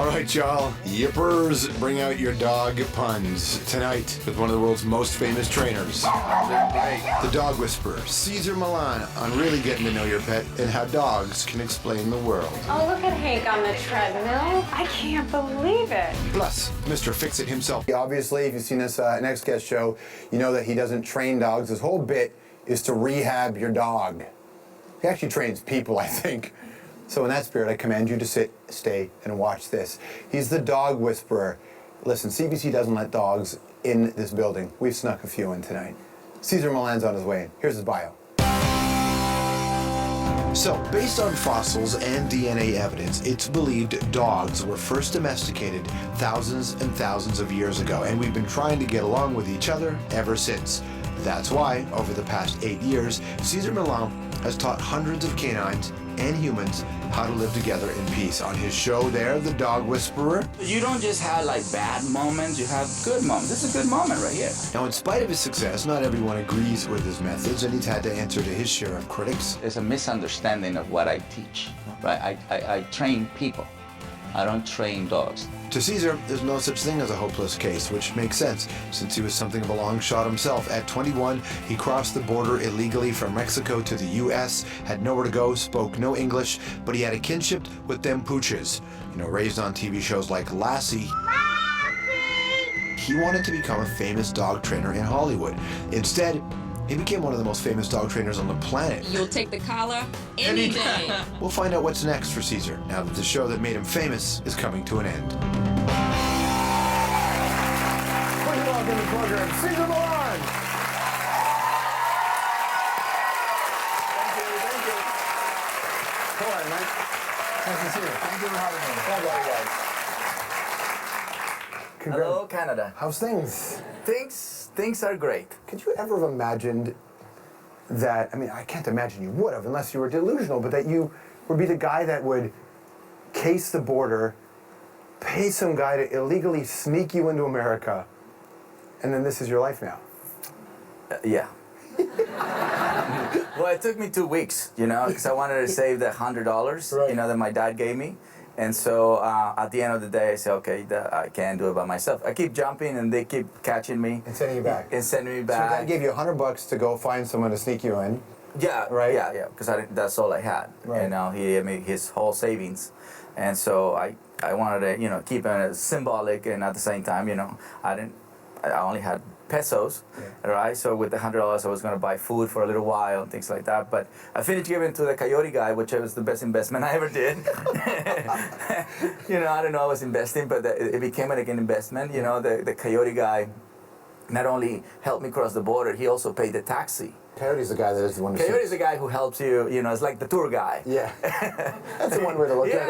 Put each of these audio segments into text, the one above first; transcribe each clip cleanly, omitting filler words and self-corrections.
All right, y'all. Yippers, bring out your dog puns tonight with one of the world's most famous trainers, the dog whisperer, Cesar Millan, on really getting to know your pet and how dogs can explain the world. Oh, look at Hank on the treadmill. I can't believe it. Plus, Mr. Fix-It himself. Obviously, if you've seen this next guest show, you know that he doesn't train dogs. His whole bit is to rehab your dog. He actually trains people, I think. So in that spirit, I command you to sit, stay, and watch this. He's the dog whisperer. Listen, CBC doesn't let dogs in this building. We've snuck a few in tonight. Cesar Millan's on his way in. Here's his bio. So, based on fossils and DNA evidence, it's believed dogs were first domesticated thousands and thousands of years ago, and we've been trying to get along with each other ever since. That's why, over the past 8 years, Cesar Millan has taught hundreds of canines and humans how to live together in peace. On his show there, The Dog Whisperer. You don't just have like bad moments, you have good moments. This is a good moment right here. Now, in spite of his success, not everyone agrees with his methods, and he's had to answer to his share of critics. There's a misunderstanding of what I teach, right? I train people. I don't train dogs. To Cesar, there's no such thing as a hopeless case, which makes sense, since he was something of a long shot himself. At 21, he crossed the border illegally from Mexico to the U.S., had nowhere to go, spoke no English, but he had a kinship with them pooches. You know, raised on TV shows like Lassie. He wanted to become a famous dog trainer in Hollywood. Instead, he became one of the most famous dog trainers on the planet. You'll take the collar any day. We'll find out what's next for Cesar, now that the show that made him famous is coming to an end. Please welcome to the program, Cesar Millan. Thank you. Come on, Mike. Nice to see you. Thank you for having me. Hello, Canada. How's things? Things are great. Could you ever have imagined that, I mean, I can't imagine you would have unless you were delusional, but that you would be the guy that would case the border, pay some guy to illegally sneak you into America, and then this is your life now? Yeah. Well, it took me 2 weeks, you know, because I wanted to save the $100, Right. you know, that my dad gave me. And so at the end of the day, I said, okay, I can't do it by myself. I keep jumping, and they keep catching me. And sending you back. And sending me So back. your dad gave you $100 to go find someone to sneak you in. Yeah, Right? Yeah, because that's all I had. Right. You know, he gave me his whole savings. And so I wanted to, you know, keep it symbolic, and at the same time, you know, I only had pesos, right? So with the $100, I was going to buy food for a little while and things like that. But I finished giving it to the coyote guy, which was the best investment I ever did. You know, I don't know I was investing, but it became like an investment. You know, the coyote guy not only helped me cross the border, he also paid the taxi. Coyote's the guy that is the one who... Coyote's the guy who helps you, you know, it's like the tour guy. Yeah. That's the one way to look at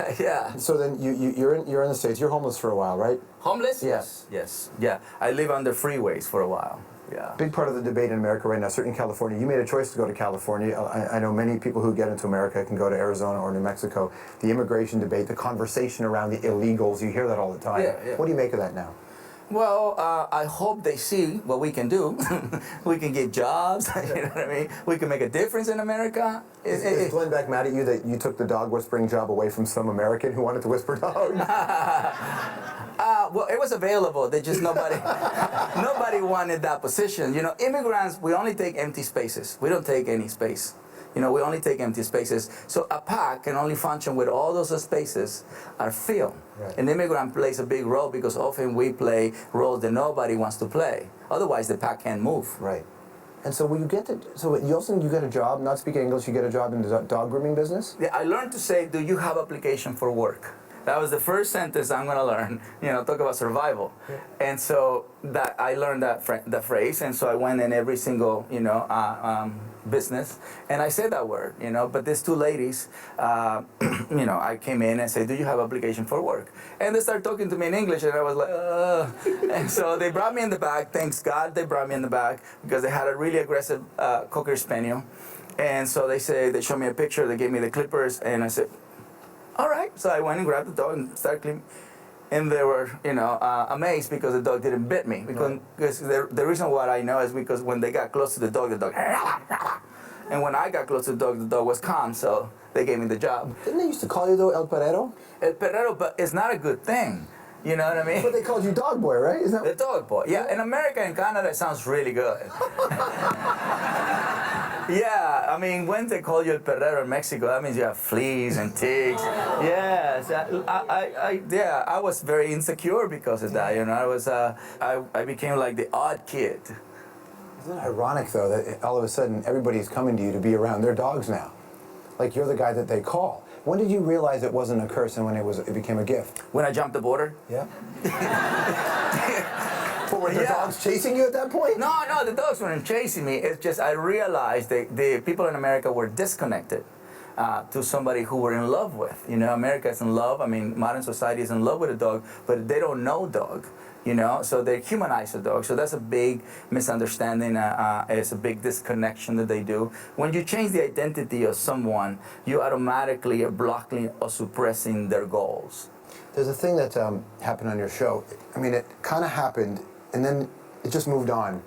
it. Yeah. So then you're in the States. You're homeless for a while, right? Homeless? Yeah. Yes. Yeah. I live on the freeways for a while. Yeah. Big part of the debate in America right now, certainly in California. You made a choice to go to California. I know many people who get into America can go to Arizona or New Mexico. The immigration debate, the conversation around the illegals, you hear that all the time. Yeah. What do you make of that now? Well, I hope they see what we can do. We can get jobs, you know what I mean? We can make a difference in America. Is Glenn Beck mad at you that you took the dog whispering job away from some American who wanted to whisper dogs? Well, it was available. They just nobody wanted that position. You know, immigrants, we only take empty spaces. We don't take any space. You know, we only take empty spaces. So a pack can only function with all those spaces are filled. Right. An immigrant plays a big role because often we play roles that nobody wants to play. Otherwise, the pack can't move. Right. And so when you get to, so you also, you get a job, not speaking English, you get a job in the dog grooming business? Yeah, I learned to say, do you have application for work? That was the first sentence I'm going to learn, you know, talk about survival. Yeah. And so that I learned that phrase, and so I went in every single, you know, business, and I said that word, you know, but these two ladies, you know, I came in and said, do you have application for work? And they started talking to me in English, and I was like, and so they brought me in the back. Thanks God they brought me in the back, because they had a really aggressive Cocker Spaniel. And so they showed me a picture, they gave me the clippers, and I said, all right. So I went and grabbed the dog and started cleaning. And they were, you know, amazed because the dog didn't bit me. Because the reason why I know is because when they got close to the dog, and when I got close to the dog was calm. So they gave me the job. Didn't they used to call you, though, El Perrero? El Perrero, but it's not a good thing. You know what I mean? But they called you Dog Boy, right? Isn't The that? dog boy. Yeah, in America and Canada, it sounds really good. Yeah, I mean, when they call you El Perrero in Mexico, that means you have fleas and ticks. Yes, I was very insecure because of that. You know, I became like the odd kid. Isn't it ironic, though, that all of a sudden everybody's coming to you to be around their dogs now? Like you're the guy that they call. When did you realize it wasn't a curse and when it became a gift? When I jumped the border? Yeah. But were the Yeah. dogs chasing you at that point? No, the dogs weren't chasing me. It's just I realized the people in America were disconnected to somebody who we're in love with. You know, America is in love. I mean, modern society is in love with a dog, but they don't know dog. You know, so they humanize the dog. So that's a big misunderstanding. It's a big disconnection that they do. When you change the identity of someone, you automatically are blocking or suppressing their goals. There's a thing that happened on your show. I mean, it kind of happened, and then it just moved on.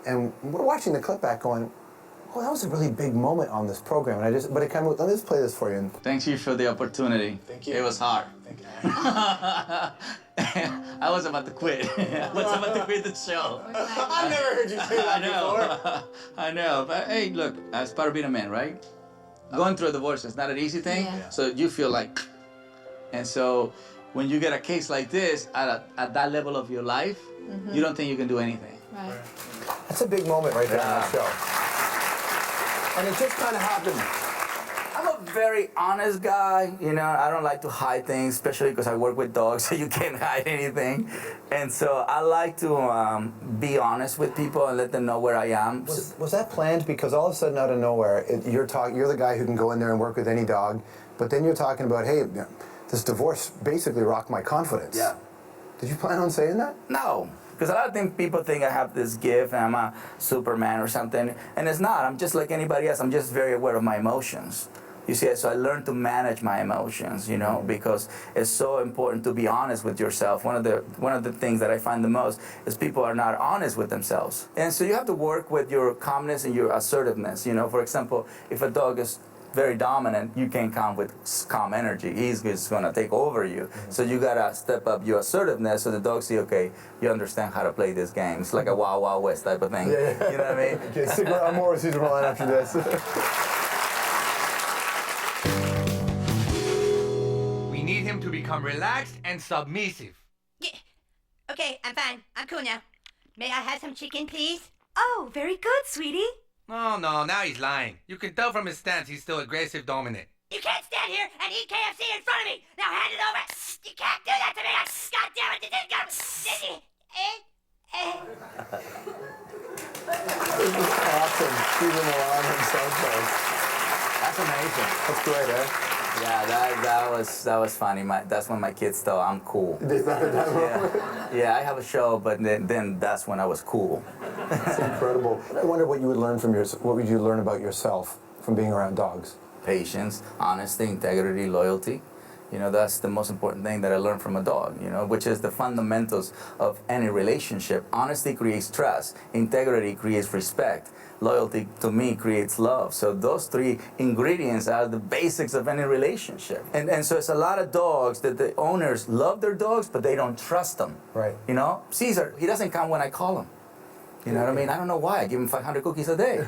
And we're watching the clip back going, oh, that was a really big moment on this program. And but it kind of, let me just play this for you. Thank you for the opportunity. Thank you. It was hard. Thank you. I was about to quit. I was about to quit the show. I've never heard you say that before. I know. But hey, look, as part of being a man, right? Going through a divorce is not an easy thing. Yeah. So you feel like, and so when you get a case like this at that level of your life, you don't think you can do anything. Right. That's a big moment right there on that show. And it just kind of happened. I'm a very honest guy, you know. I don't like to hide things, especially because I work with dogs, so you can't hide anything. And so I like to be honest with people and let them know where I am. Was that planned? Because all of a sudden, out of nowhere, you're the guy who can go in there and work with any dog, but then you're talking about, hey, this divorce basically rocked my confidence. Yeah. Did you plan on saying that? No, because a lot of people think I have this gift and I'm a Superman or something, and it's not. I'm just like anybody else. I'm just very aware of my emotions. You see, so I learned to manage my emotions, you know, because it's so important to be honest with yourself. One of the things that I find the most is people are not honest with themselves. And so you have to work with your calmness and your assertiveness. You know, for example, if a dog is very dominant, you can't come with calm energy. He's just gonna take over you. So you gotta step up your assertiveness so the dog see, okay, you understand how to play this game. It's like a Wild Wild West type of thing. Yeah. You know what I mean? Okay, stick around. More with Cesar Millan after this. We need him to become relaxed and submissive. Yeah. Okay, I'm fine. I'm cool now. May I have some chicken, please? Oh, very good, sweetie. Oh, no, now he's lying. You can tell from his stance he's still aggressive dominant. You can't stand here and eat KFC in front of me! Now hand it over! You can't do that to me! God damn it! This is awesome. Cesar Millan himself, folks. That's amazing. That's great, eh? Yeah, that was funny. That's when my kids thought I'm cool. Yeah, I have a show, but then that's when I was cool. It's incredible. I wonder what you would learn what would you learn about yourself from being around dogs? Patience, honesty, integrity, loyalty. You know, that's the most important thing that I learned from a dog, you know, which is the fundamentals of any relationship. Honesty creates trust. Integrity creates respect. Loyalty, to me, creates love. So those three ingredients are the basics of any relationship. And so it's a lot of dogs that the owners love their dogs, but they don't trust them. Right. You know, Cesar, he doesn't come when I call him. You know what I mean? I don't know why. I give him 500 cookies a day.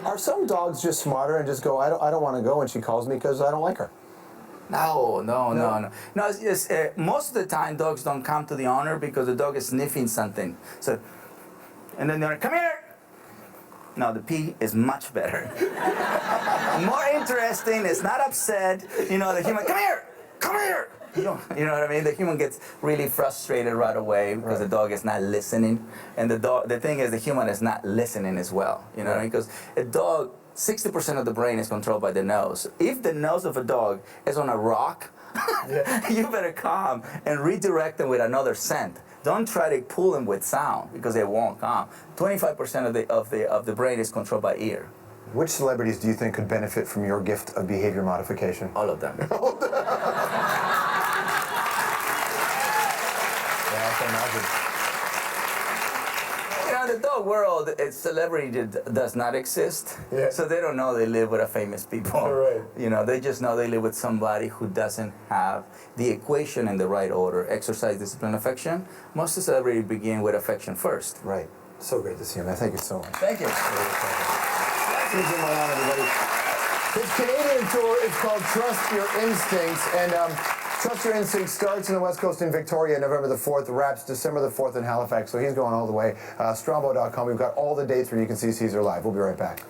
Are some dogs just smarter and just go, I don't want to go when she calls me because I don't like her? No. No, it's most of the time dogs don't come to the owner because the dog is sniffing something. So, and then they're, come here. No, the pee is much better. More interesting, it's not upset. You know, the human, come here. You know what I mean? The human gets really frustrated right away because the dog is not listening. And the thing is, the human is not listening as well. You know what I mean? Because a dog, 60% of the brain is controlled by the nose. If the nose of a dog is on a rock, you better calm and redirect them with another scent. Don't try to pull them with sound because they won't calm. 25% of the brain is controlled by ear. Which celebrities do you think could benefit from your gift of behavior modification? All of them. Yeah, I can imagine. You know, dog world, celebrity does not exist. Yeah. So they don't know they live with a famous people. Right. You know, they just know they live with somebody who doesn't have the equation in the right order. Exercise, discipline, affection. Most of celebrities begin with affection first. Right. So great to see you, man. Thank you so much. Thank you. Cesar Millan, everybody. His Canadian tour is called Trust Your Instincts, and Trust Your Instincts starts in the West Coast in Victoria, November the 4th, wraps December the 4th in Halifax, so he's going all the way. Strombo.com, we've got all the dates where you can see Cesar live. We'll be right back.